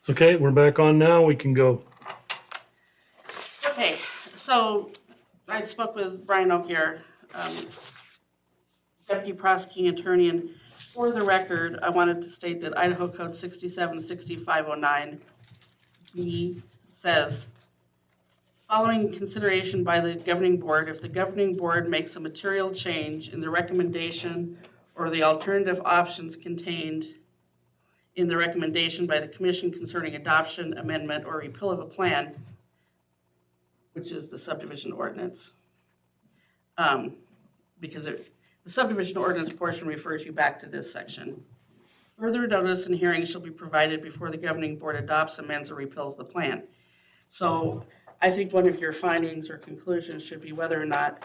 Okay, we're back on now. We can go. Okay, so I spoke with Brian Okier, Deputy Prosecuting Attorney, and for the record, I wanted to state that Idaho Code 676509B says, following consideration by the governing board, if the governing board makes a material change in the recommendation or the alternative options contained in the recommendation by the commission concerning adoption, amendment, or repeal of a plan, which is the subdivision ordinance. Because the subdivision ordinance portion refers you back to this section. Further notice and hearing shall be provided before the governing board adopts, amends, or repeals the plan. So I think one of your findings or conclusions should be whether or not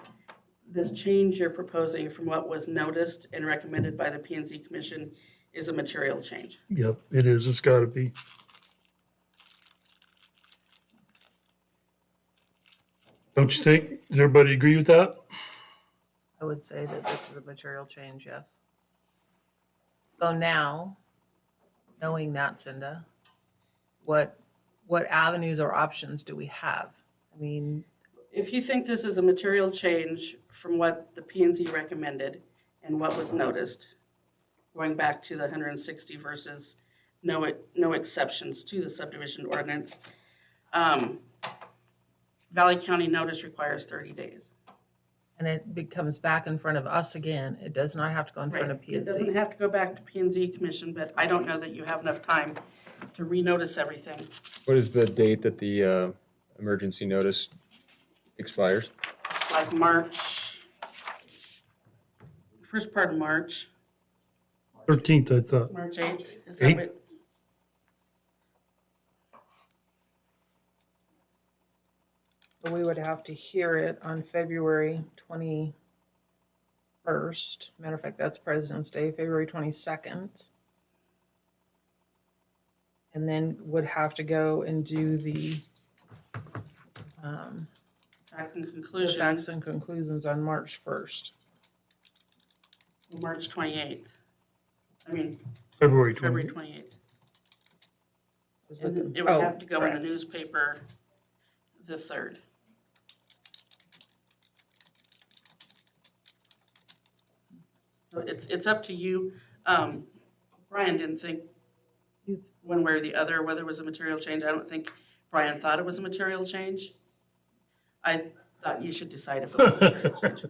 this change you're proposing from what was noticed and recommended by the P&Z Commission is a material change. Yep, it is. It's got to be. Don't you think? Does everybody agree with that? I would say that this is a material change, yes. So now, knowing that, Cinda, what avenues or options do we have? I mean, If you think this is a material change from what the P&Z recommended and what was noticed, going back to the 160 versus no exceptions to the subdivision ordinance, Valley County notice requires 30 days. and it comes back in front of us again. It does not have to go in front of It doesn't P&Z. have to go back to P&Z Commission, but I don't know that you have enough time to renotice everything. What is the date that the emergency notice expires? Like March, first part of March, 13th, I thought. March 8th. Is that 8th? what- So we would have to hear it on February 21st. Matter of fact, that's President's Day, February 22nd. And then would have to go and do the Facts and the conclusions, facts and conclusions on March 1st. March 28th. I mean, February February 20th. 28th. Was And looking- it would oh, have to go in the correct. newspaper the 3rd. So it's up to you. Brian didn't think one way or the other whether it was a material change. I don't think Brian thought it was a material change. I thought you should decide if it was a material change.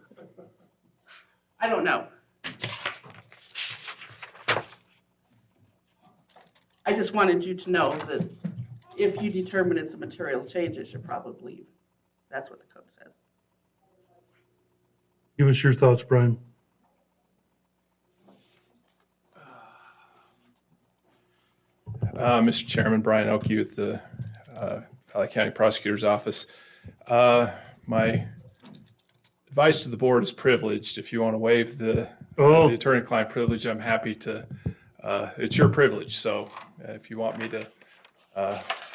I don't know. I just wanted you to know that if you determine it's a material change, it should probably, that's what the code says. Give us your thoughts, Brian. Mr. Chairman, Brian Oakey with the Valley County Prosecutor's Office. My advice to the board is privileged. If you want to waive the Oh. attorney-client privilege, I'm happy to. It's your privilege, so if you want me to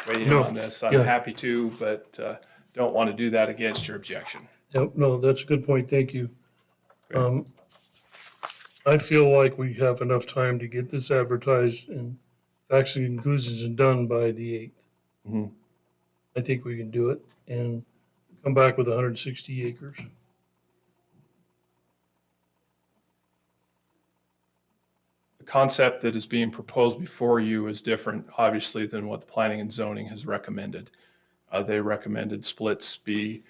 weigh in No, on this, I'm yeah. happy to, but don't want to do that against your objection. Yep, no, that's a good point. Thank you. I feel like we have enough time to get this advertised and facts and conclusions and done by the 8th. Mhm. I think we can do it and come back with 160 acres. The concept that is being proposed before you is different, obviously, than what the planning and zoning has recommended. They recommended splits be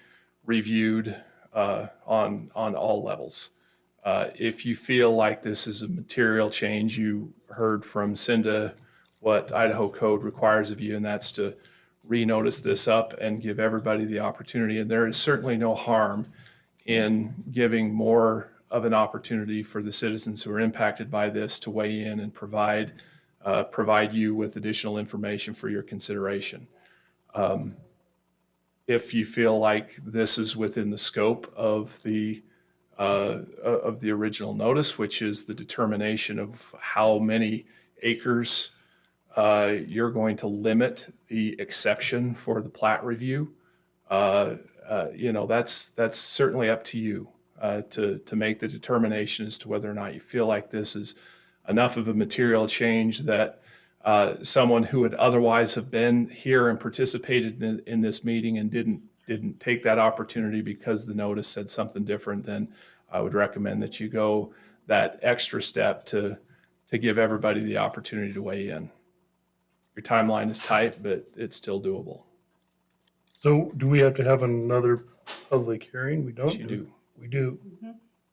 reviewed on all levels. If you feel like this is a material change, you heard from Cinda what Idaho code requires of you, and that's to renotice this up and give everybody the opportunity. And there is certainly no harm in giving more of an opportunity for the citizens who are impacted by this to weigh in and provide you with additional information for your consideration. If you feel like this is within the scope of the original notice, which is the determination of how many acres you're going to limit the exception for the plat review, that's certainly up to you to make the determination as to whether or not you feel like this is enough of a material change that someone who would otherwise have been here and participated in this meeting and didn't take that opportunity because the notice said something different, then I would recommend that you go that extra step to give everybody the opportunity to weigh in. Your timeline is tight, but it's still doable. So do we have to have another public hearing? We don't? Yes, you do. We do.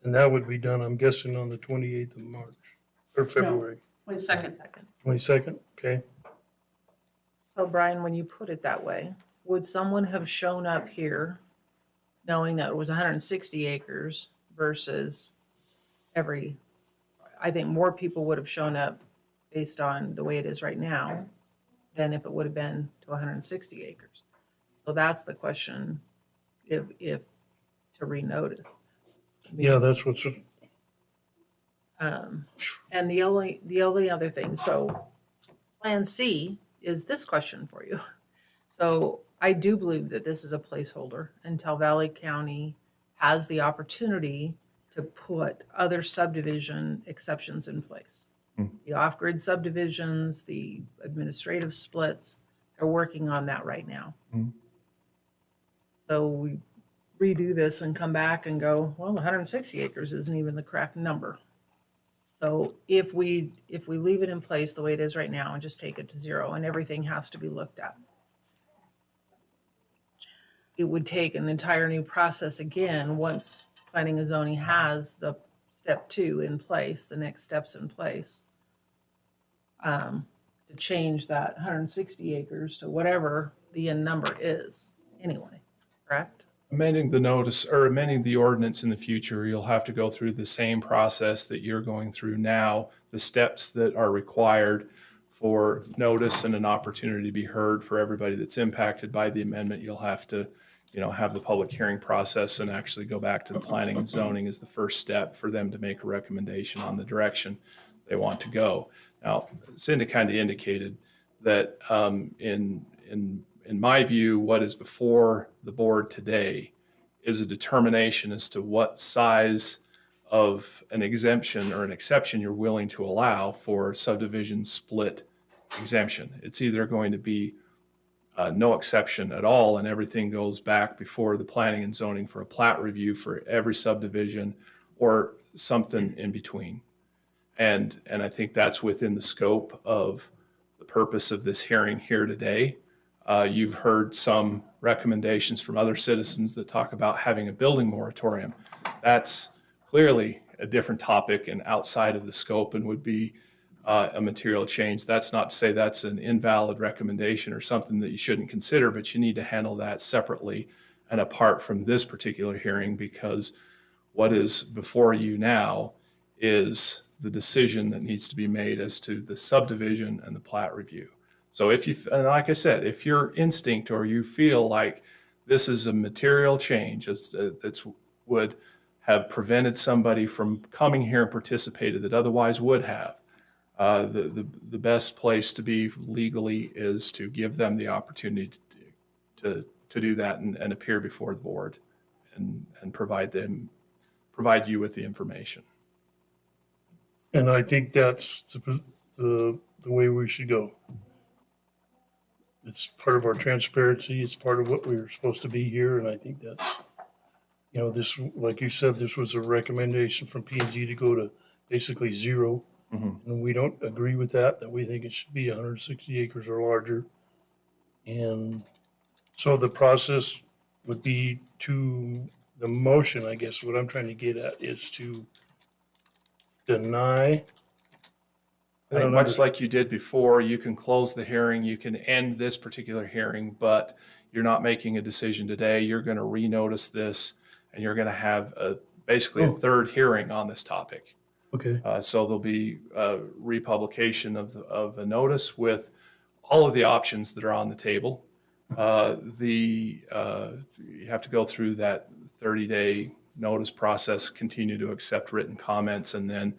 And that would be done, I'm guessing, on the 28th of March, or February, 22nd. Second. 22nd, okay? So Brian, when you put it that way, would someone have shown up here knowing that it was 160 acres versus I think more people would have shown up based on the way it is right now than if it would have been to 160 acres. So that's the question, if to renotice. Yeah, that's what's, And the only other thing, so Plan C is this question for you. So I do believe that this is a placeholder until Valley County has the opportunity to put other subdivision exceptions in place. The off-grid subdivisions, the administrative splits, they're working on that right now. So we redo this and come back and go, well, 160 acres isn't even the correct number. So if we leave it in place the way it is right now and just take it to 0 and everything has to be looked at, it would take an entire new process again once planning and zoning has the step 2 in place, the next steps in place, to change that 160 acres to whatever the end number is anyway, correct? Amending the notice or amending the ordinance in the future, you'll have to go through the same process that you're going through now, the steps that are required for notice and an opportunity to be heard for everybody that's impacted by the amendment. You'll have to, have the public hearing process and actually go back to the planning and zoning as the first step for them to make a recommendation on the direction they want to go. Now, Cindy kind of indicated that in my view, what is before the board today is a determination as to what size of an exemption or an exception you're willing to allow for subdivision split exemption. It's either going to be no exception at all and everything goes back before the planning and zoning for a plat review for every subdivision, or something in between. And I think that's within the scope of the purpose of this hearing here today. You've heard some recommendations from other citizens that talk about having a building moratorium. That's clearly a different topic and outside of the scope and would be a material change. That's not to say that's an invalid recommendation or something that you shouldn't consider, but you need to handle that separately and apart from this particular hearing, because what is before you now is the decision that needs to be made as to the subdivision and the plat review. So and like I said, if your instinct or you feel like this is a material change that would have prevented somebody from coming here and participated that otherwise would have, the best place to be legally is to give them the opportunity to do that and appear before the board and provide you with the information. and I think that's the way we should go. It's part of our transparency. It's part of what we were supposed to be here. And I think that's, this, like you said, this was a recommendation from P&Z to go to basically 0. And we don't agree with that we think it should be 160 acres or larger. And so the process would be the motion, I guess, what I'm trying to get at is to deny. I think much like you did before, you can close the hearing, you can end this particular hearing, but you're not making a decision today. You're going to renotice this, and you're going to have basically a third hearing on this topic. Okay. So there'll be a republication of a notice with all of the options that are on the table. You have to go through that 30-day notice process, continue to accept written comments, and then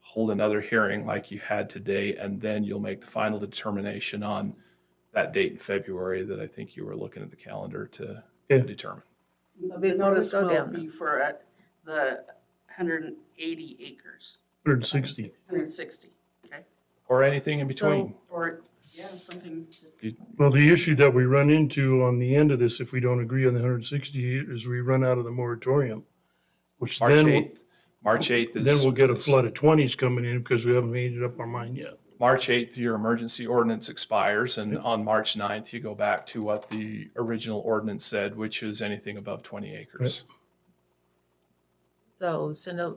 hold another hearing like you had today, and then you'll make the final determination on that date in February that I think you were looking at the calendar to determine. The before we notice go will down- be for the 180 acres, 160. 160, okay? or anything in between. Or, yeah, something, Well, the issue that we run into on the end of this, if we don't agree on the 160, is we run out of the moratorium, which March then, 8th, March 8th is. then we'll get a flood of 20s coming in because we haven't made it up our mind yet. March 8th, your emergency ordinance expires, and on March 9th, you go back to what the original ordinance said, which is anything above 20 acres. So Cinda,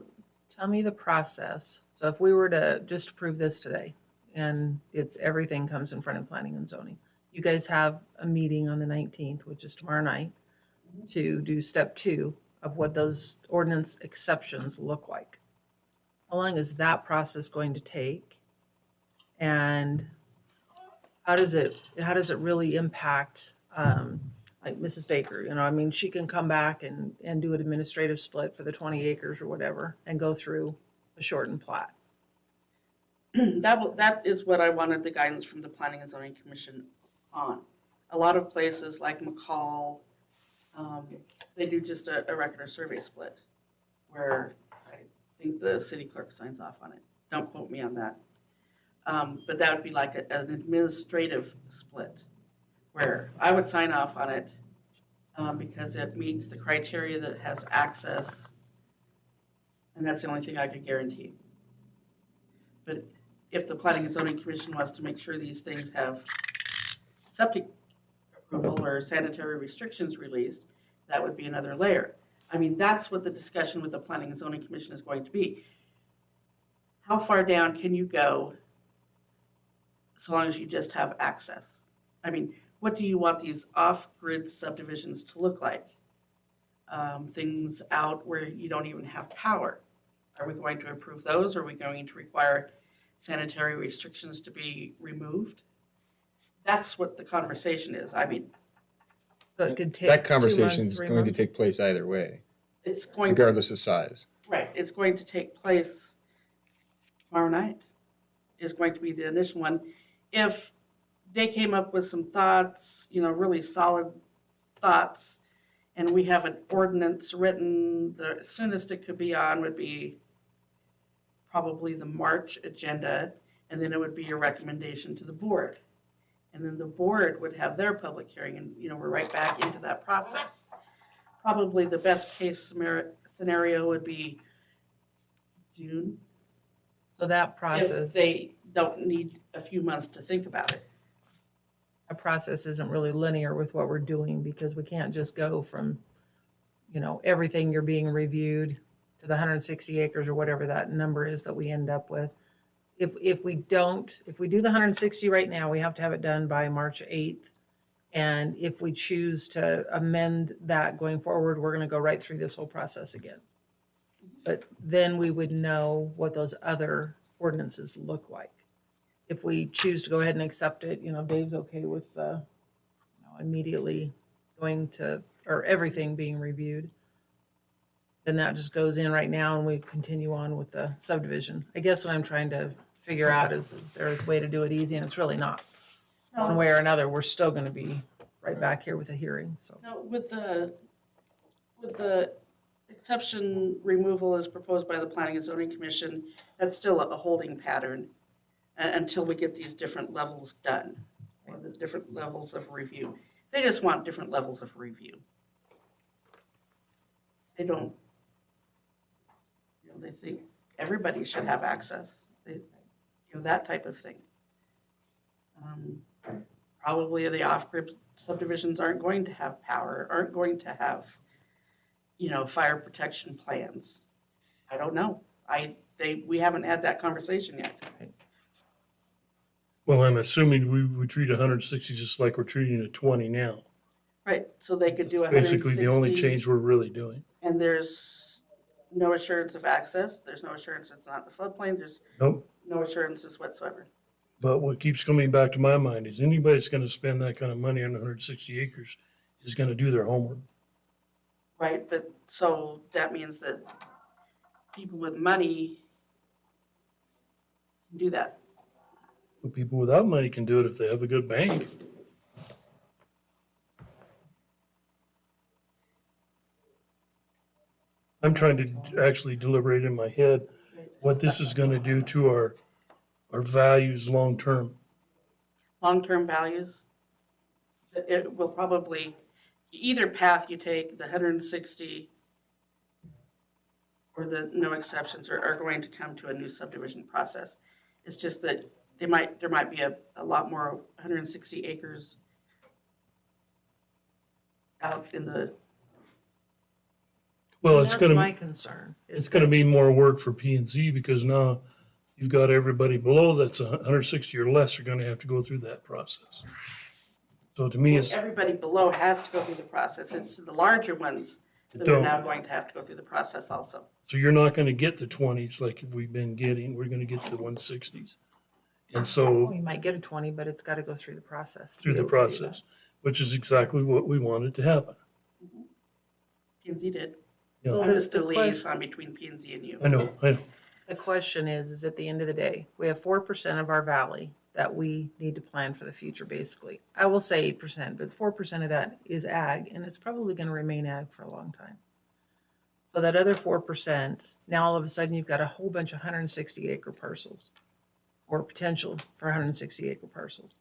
tell me the process. So if we were to just approve this today and it's, everything comes in front of planning and zoning, you guys have a meeting on the 19th, which is tomorrow night, to do step 2 of what those ordinance exceptions look like. How long is that process going to take? And how does it really impact, like Mrs. Baker, you know, I mean, she can come back and do an administrative split for the 20 acres or whatever and go through a shortened plat. that is what I wanted the guidance from the Planning and Zoning Commission on. A lot of places like McCall, they do just a record or survey split, where I think the city clerk signs off on it. Don't quote me on that. But that would be like an administrative split, where I would sign off on it because it meets the criteria that it has access, and that's the only thing I could guarantee. But if the Planning and Zoning Commission wants to make sure these things have septic approval or sanitary restrictions released, that would be another layer. I mean, that's what the discussion with the Planning and Zoning Commission is going to be. How far down can you go so long as you just have access? I mean, what do you want these off-grid subdivisions to look like? Things out where you don't even have power. Are we going to approve those? Are we going to require sanitary restrictions to be removed? That's what the conversation is. I mean, So it could take That 2 conversation months, is 3 going to months? take place either way, it's going, regardless of size. right, it's going to take place tomorrow night, is going to be the initial one. If they came up with some thoughts, you know, really solid thoughts, and we have an ordinance written, the soonest it could be on would be probably the March agenda, and then it would be a recommendation to the board. And then the board would have their public hearing, and, you know, we're right back into that process. Probably the best case scenario would be June, So that if process, they don't need a few months to think about it. a process isn't really linear with what we're doing because we can't just go from, you know, everything you're being reviewed to the 160 acres or whatever that number is that we end up with. If we do the 160 right now, we have to have it done by March 8th. And if we choose to amend that going forward, we're going to go right through this whole process again. But then we would know what those other ordinances look like. If we choose to go ahead and accept it, you know, Dave's okay with, you know, immediately going to, or everything being reviewed. Then that just goes in right now and we continue on with the subdivision. I guess what I'm trying to figure out is there's a way to do it easy, and it's really not. One way or another, we're still gonna be right back here with a hearing, so. No, with the exception removal as proposed by the Planning and Zoning Commission, that's still a holding pattern until we get these different levels done, or the different levels of review. They just want different levels of review. They don't, you know, they think everybody should have access, you know, that type of thing. Probably the off-grid subdivisions aren't going to have power, aren't going to have, you know, fire protection plans. I don't know. We haven't had that conversation yet. Well, I'm assuming we treat 160 just like we're treating a 20 now. Right, so they could do 160. Basically, the only change we're really doing. And there's no assurance of access, there's no assurance it's not in the floodplain, there's Nope. no assurances whatsoever. But what keeps coming back to my mind is anybody that's gonna spend that kind of money on 160 acres is gonna do their homework. Right, but so that means that people with money can do that. But people without money can do it if they have a good bank. I'm trying to actually deliberate in my head what this is gonna do to our our values long-term? Long-term values, it will probably, either path you take, the 160 or the no exceptions are going to come to a new subdivision process. It's just that there might be a lot more 160 acres out in the, Well, it's That's gonna, my concern. is it's gonna that- be more work for P and Z because now you've got everybody below that's 160 or less are gonna have to go through that process. So to me, it's, everybody below has to go through the process. It's the larger ones that are Don't. now going to have to go through the process also. so you're not gonna get the 20s like we've been getting, we're gonna get to the 160s. And so You might get a 20, but it's got to go through the process. to through be the able to do process, which is exactly what we wanted to happen. P and Z did. Yeah. So I'm just the the question- liaison between P and Z and you. I know. that. The question is at the end of the day, we have 4% of our valley that we need to plan for the future, basically. I will say 8%, but 4% of that is ag, and it's probably going to remain ag for a long time. So that other 4%, now all of a sudden you've got a whole bunch of 160 acre parcels, or potential for 160 acre parcels.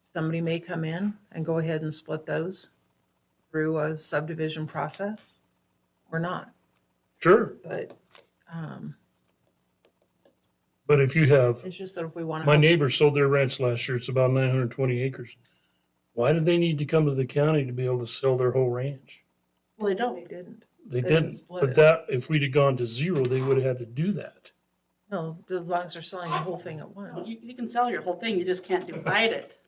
Somebody may come in and go ahead and split those through a subdivision process or not, Sure, but but if you have, it's just that if we want to. my neighbor sold their ranch last year, it's about 920 acres. Why did they need to come to the county to be able to sell their whole ranch? Well, they They don't. didn't. They They didn't didn't, split but it. that, if we'd have gone to zero, they would have had to do that. No, as long as they're selling the whole thing at No, once. you can sell your whole thing, you just can't divide it.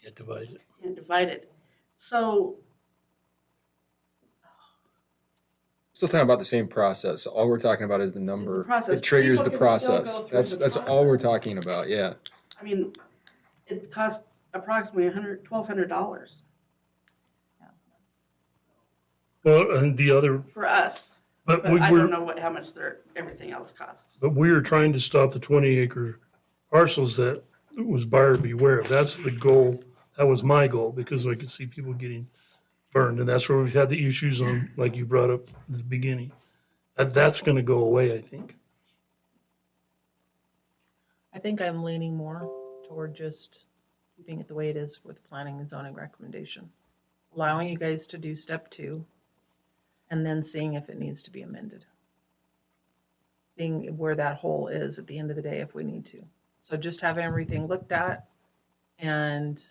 Can't divide it. Can't divide it. So, Still talking about the same process. All we're talking about is the number. process. It triggers the People can still process. go through the That's all we're process. talking about, yeah. I mean, it costs approximately $1,200 Well, and the other, for us. but But we I were, don't know how much everything else costs. but we were trying to stop the 20 acre parcels that was buyer beware. That's the goal. That was my goal because I could see people getting burned. And that's where we've had the issues on, like you brought up at the beginning. That's gonna go away, I think. I think I'm leaning more toward just keeping it the way it is with planning and zoning recommendation. Allowing you guys to do step 2 and then seeing if it needs to be amended. Seeing where that hole is at the end of the day if we need to. So just having everything looked at and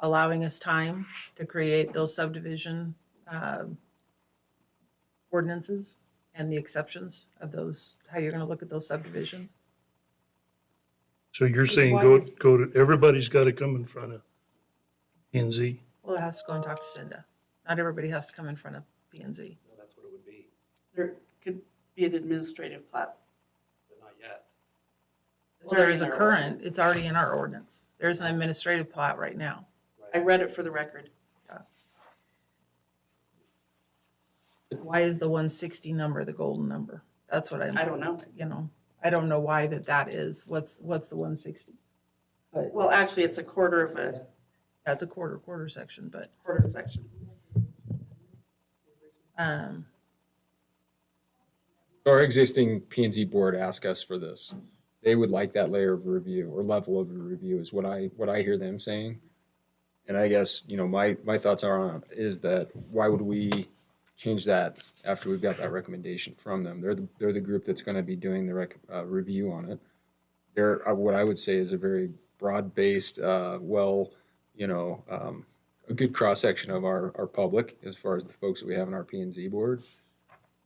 allowing us time to create those subdivision ordinances and the exceptions of those, how you're gonna look at those subdivisions. So you're Because saying why go, is- go to, everybody's gotta come in front of P and Z. Well, it has to go and talk to Cinda. Not everybody has to come in front of P and Z. No, that's what it would be, There could be an administrative plat. but not yet. It's Well, there already is in a our current, ordinance. it's already in our ordinance. There's an administrative plat right now. I read it for the record. Why is the 160 number the golden number? That's what I I'm, don't know. I don't know why that is. What's the 160? Well, actually, it's a quarter of a That's a quarter section, but, quarter section. um, Our existing P and Z board asked us for this. They would like that layer of review or level of review is what I hear them saying. And I guess, my thoughts are on it is that why would we change that after we've got that recommendation from them? They're the group that's going to be doing the review on it. They're what I would say is a very broad-based, a good cross-section of our public as far as the folks that we have on our P and Z board.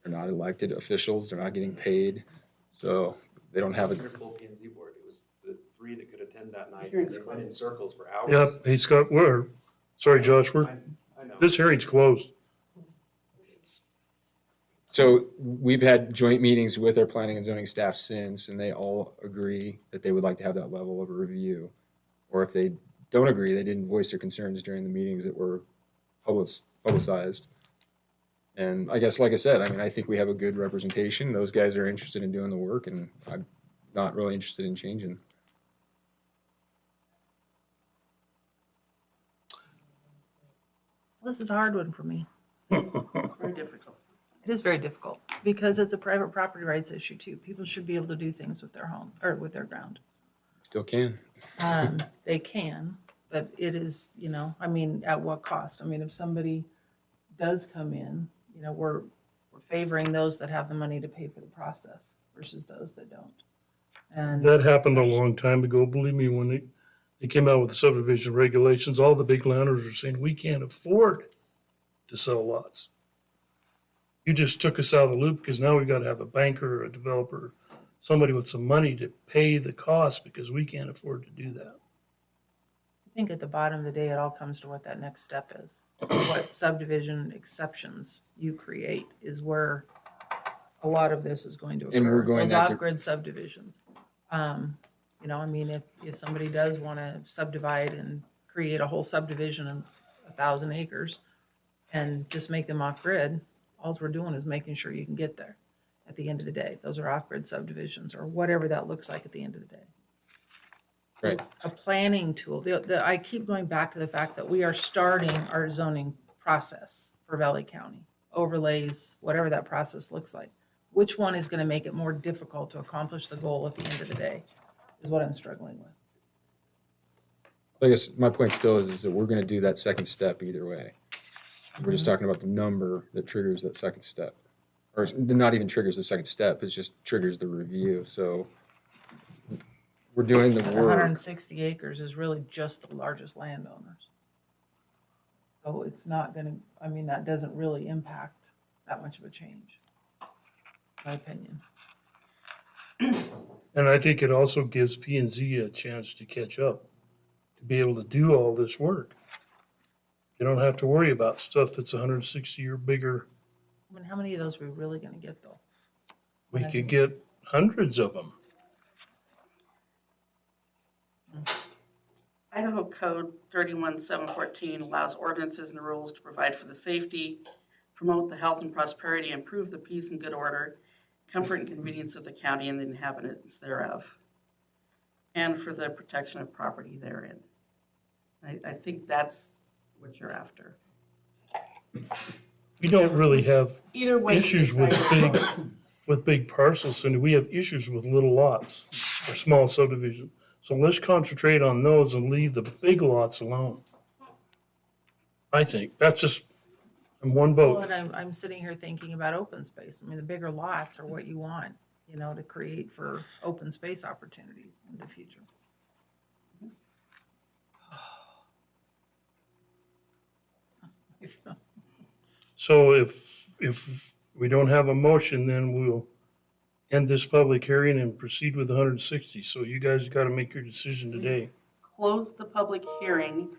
They're not elected officials, they're not getting paid, so they don't have It a, was their full P and Z board. It was the 3 that could attend that night. Hearing's They went in closed. circles for hours. Yep, hey Scott, sorry Josh, I know. this hearing's closed. It's- so we've had joint meetings with our planning and zoning staff since, and they all agree that they would like to have that level of review. Or if they don't agree, they didn't voice their concerns during the meetings that were publicized. And I guess, like I said, I think we have a good representation. Those guys are interested in doing the work, and I'm not really interested in changing. this is a hard one for me. Very difficult. It is very difficult because it's a private property rights issue too. People should be able to do things with their home or with their ground. Still can. They can, but it is, I mean, at what cost? I mean, if somebody does come in, we're favoring those that have the money to pay for the process versus those that don't. And That happened a long time ago. Believe me, when they came out with the subdivision regulations, all the big landowners were saying, we can't afford to sell lots. You just took us out of the loop because now we've got to have a banker or a developer, somebody with some money to pay the cost because we can't afford to do that. I think at the bottom of the day, it all comes to what that next step is. What subdivision exceptions you create is where a lot of this is going to occur. And we're going Those at the- off-grid subdivisions. I mean, if somebody does want to subdivide and create a whole subdivision of 1,000 acres and just make them off-grid, all we're doing is making sure you can get there at the end of the day. Those are off-grid subdivisions or whatever that looks like at the end of the day. Right. It's a planning tool. I keep going back to the fact that we are starting our zoning process for Valley County, overlays, whatever that process looks like. Which one is going to make it more difficult to accomplish the goal at the end of the day is what I'm struggling with. I guess my point still is that we're going to do that second step either way. We're just talking about the number that triggers that second step. Or not even triggers the second step, it just triggers the review. So we're doing the But work. 160 acres is really just the largest landowners. So it's not going to, I mean, that doesn't really impact that much of a change, in my opinion. And I think it also gives P and Z a chance to catch up, to be able to do all this work. You don't have to worry about stuff that's 160 or bigger. I mean, how many of those are we really going to get though? We That's could just- get hundreds of them. Idaho Code 31-714 allows ordinances and rules to provide for the safety, promote the health and prosperity, improve the peace and good order, comfort and convenience of the county and the inhabitants thereof, and for the protection of property therein. I think that's what you're after. We don't really have Either way. you issues with decide. big parcels, and we have issues with little lots or small subdivisions. So let's concentrate on those and leave the big lots alone. I think that's just one Well, vote. and I'm sitting here thinking about open space. I mean, the bigger lots are what you want, to create for open space opportunities in the future. So if we don't have a motion, then we'll end this public hearing and proceed with 160. So you guys got to make your decision today. Close the public hearing.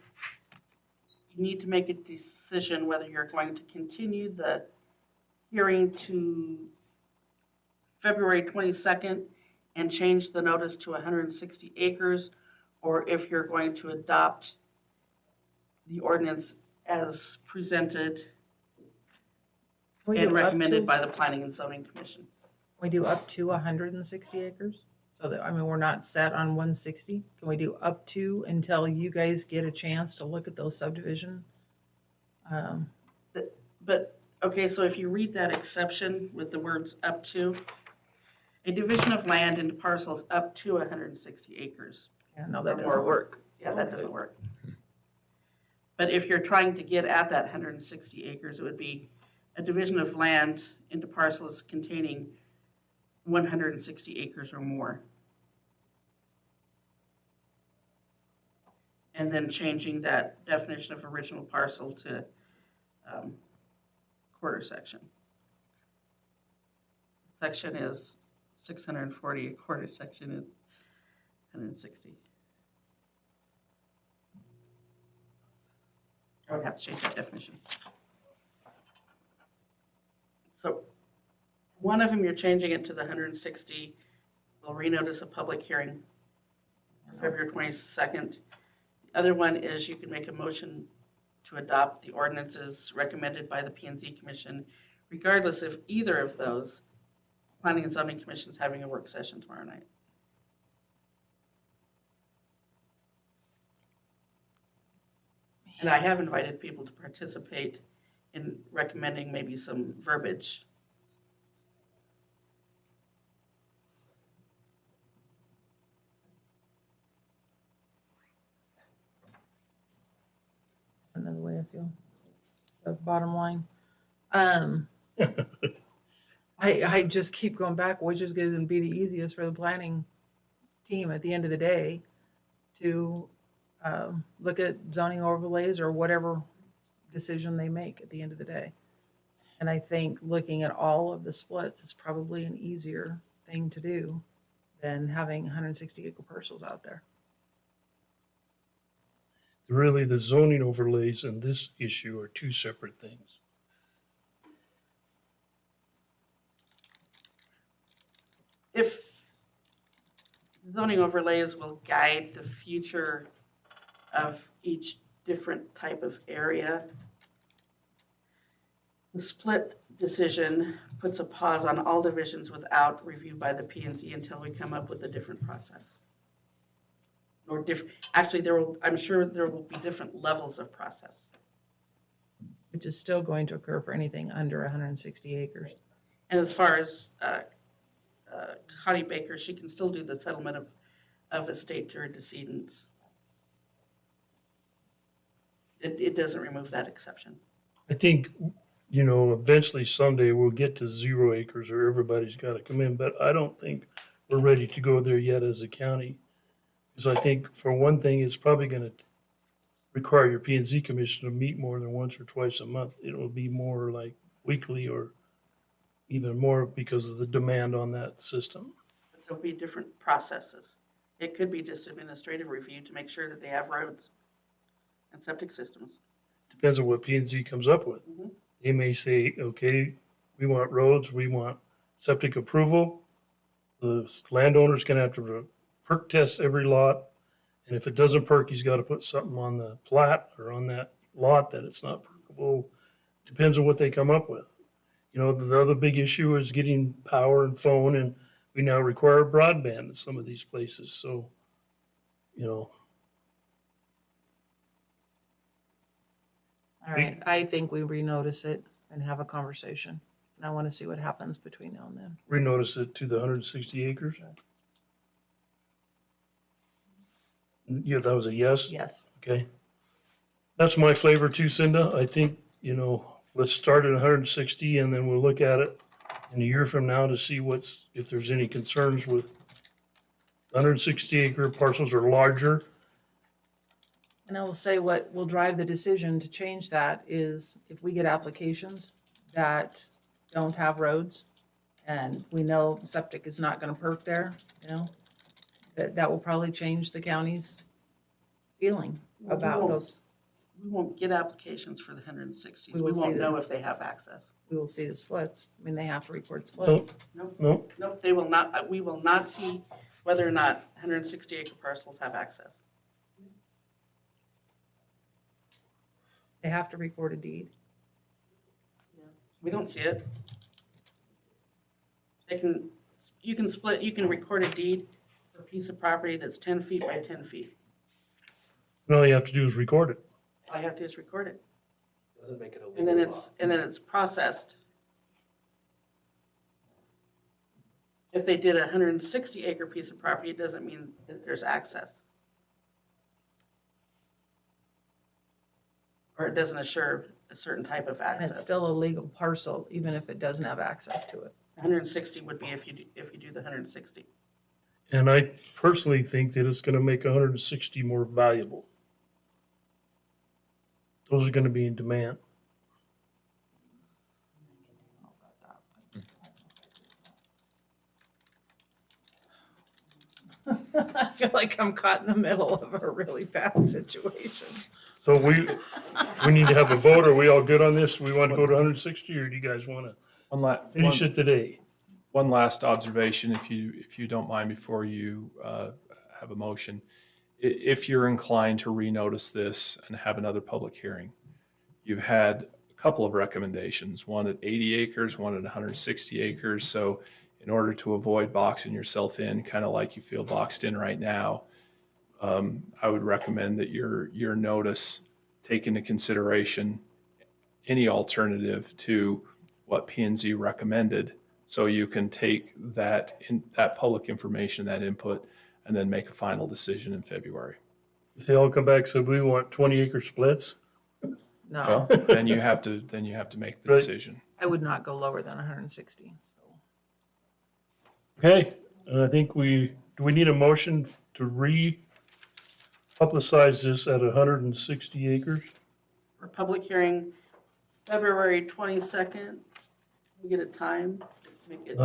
You need to make a decision whether you're going to continue the hearing to February 22nd and change the notice to 160 acres, or if you're going to adopt the ordinance as presented Can we and do up recommended to- by the Planning and Zoning Commission. Can we do up to 160 acres? So that, I mean, we're not set on 160. Can we do up to until you guys get a chance to look at those subdivision? But, okay, so if you read that exception with the words up to, a division of land into parcels up to 160 acres. Yeah, no, or that more doesn't work. Yeah, that doesn't work. But if you're trying to get at that 160 acres, it would be a division of land into parcels containing 160 acres or more. And then changing that definition of original parcel to quarter section. Section is 640, a quarter section is 160. I would have to change that definition. So one of them, you're changing it to the 160. We'll renotice a public hearing for February 22nd. The other one is you can make a motion to adopt the ordinances recommended by the P and Z Commission, regardless if either of those, Planning and Zoning Commission is having a work session tomorrow night. And I have invited people to participate in recommending maybe some verbiage I feel. That's the bottom line. I just keep going back, which is going to be the easiest for the planning team at the end of the day to look at zoning overlays or whatever decision they make at the end of the day. And I think looking at all of the splits is probably an easier thing to do than having 160 acre parcels out there. Really, the zoning overlays and this issue are two separate things. If zoning overlays will guide the future of each different type of area, the split decision puts a pause on all divisions without review by the P and Z until we come up with a different process. Or actually, I'm sure there will be different levels of process. Which is still going to occur for anything under 160 acres. And as far as Connie Baker, she can still do the settlement of estate to her decedents. It doesn't remove that exception. I think, you know, eventually someday we'll get to 0 acres or everybody's got to come in, but I don't think we're ready to go there yet as a county. Because I think for one thing, it's probably going to require your P and Z commission to meet more than once or twice a month. It'll be more like weekly or even more because of the demand on that system. But there'll be different processes. It could be just administrative review to make sure that they have roads and septic systems. Depends on what P and Z comes up with. Mhm. They may say, okay, we want roads, we want septic approval. The landowner's gonna have to perk test every lot. And if it doesn't perk, he's gotta put something on the plat or on that lot that it's not perkable. Depends on what they come up with. You know, the other big issue is getting power and phone, and we now require broadband in some of these places, so, you know. All right, I think we renotice it and have a conversation. And I want to see what happens between now and then. Renotice it to the 160 acres. Yeah, that was a yes? Yes. Okay. That's my flavor too, Cinda. I think, you know, let's start at 160 and then we'll look at it in a year from now to see if there's any concerns with 160 acre parcels or larger. And I will say what will drive the decision to change that is if we get applications that don't have roads and we know septic is not going to perk there, you know, that will probably change the county's feeling about those. We won't get applications for the 160s. We We will see won't them. know if they have access. We will see the splits. I mean, they have to record Nope. splits. Nope. Nope, they will not, we will not see whether or not 160 acre parcels have access. They have to record a deed. We don't see it. You can split, you can record a deed for a piece of property that's 10 feet by 10 feet. And all you have to do is record it. All you have to do is record it. Doesn't make it a legal And then lot. it's processed. If they did a 160 acre piece of property, it doesn't mean that there's access. Or it doesn't assure a certain type of And it's access. still a legal parcel, even if it doesn't have access to it. 160 would be if you do the 160. And I personally think that it's gonna make 160 more valuable. Those are gonna be in demand. I feel like I'm caught in the middle of a really bad situation. So we need to have a vote. Are we all good on this? Do we want to go to 160 or do you guys want to finish it today? One last observation, if you don't mind, before you have a motion. If you're inclined to renotice this and have another public hearing, you've had a couple of recommendations, one at 80 acres, one at 160 acres. So in order to avoid boxing yourself in, kind of like you feel boxed in right now, I would recommend that your notice take into consideration any alternative to what P&Z recommended, so you can take that public information, that input, and then make a final decision in February. If they all come back, and said we want 20 acre splits, No, then you have to make the Right. decision. I would not go lower than 160, so. Okay, and I think do we need a motion to re-publicize this at 160 acres? For public hearing, February 22nd, we get a time, make it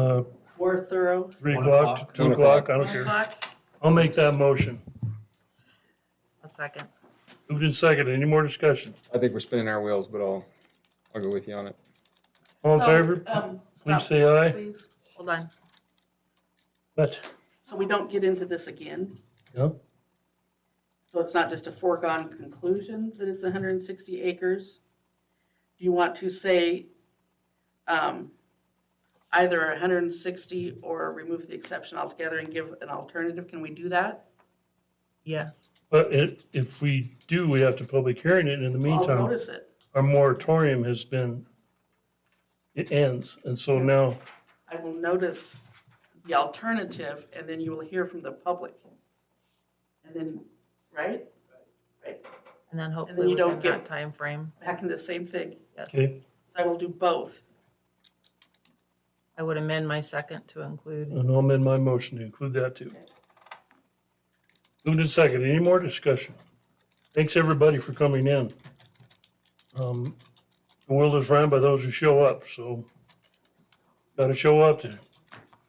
more thorough. 3 1 o'clock, o'clock. 2 1 o'clock, I don't 1 care. o'clock? I'll make that motion. A second. Moved in second. Any more discussion? I think we're spinning our wheels, but I'll go with you on it. All in So, favor? Scott, Please say aye. please. Hold on. But, So we don't get into this again? no, So it's not just a foregone conclusion that it's 160 acres? Do you want to say either 160 or remove the exception altogether and give an alternative? Can we do that? Yes. but if we do, we have to public hearing it. In the I'll meantime, notice it. our moratorium it ends. And so now, I will notice the alternative and then you will hear from the public. And then, right? Right. And then you hopefully don't within that get- time frame. Back in the same thing. Yes. okay, So I will do both. I would amend my second to include. and I'll amend my motion to include that too. Moved in second. Any more discussion? Thanks, everybody, for coming in. The world is ran by those who show up, so gotta show up to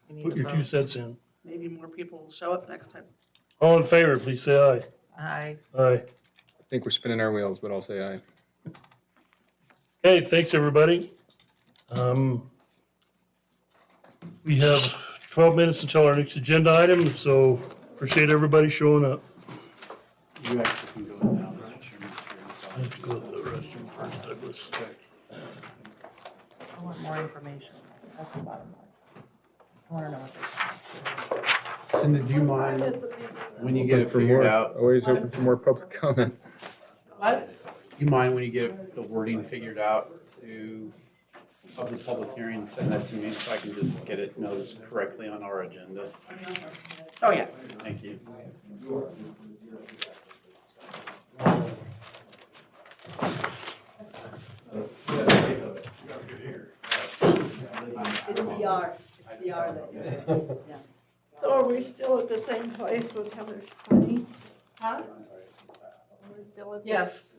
We need put to your 2 vote. cents in. Maybe more people will show up next time. All in favor, please say aye. Aye. Aye. I think we're spinning our wheels, but I'll say aye. Okay, thanks, everybody. We have 12 minutes until our next agenda item, so appreciate everybody showing up. You actually can go in now, Mr. Chairman. I have to go to the restroom first, Douglas. I want more information. That's the bottom line. I want to know what they're saying. Cindy, do you mind when you get it For more, figured out? always open for more public comment. What? Do you mind when you get the wording figured out of the public hearing, and send that to me so I can just get it noticed correctly on our agenda? Oh, yeah. Thank you. It's the R that you're, yeah. So are we still at the same place with Heather's 20? Huh? We're still at the Yes.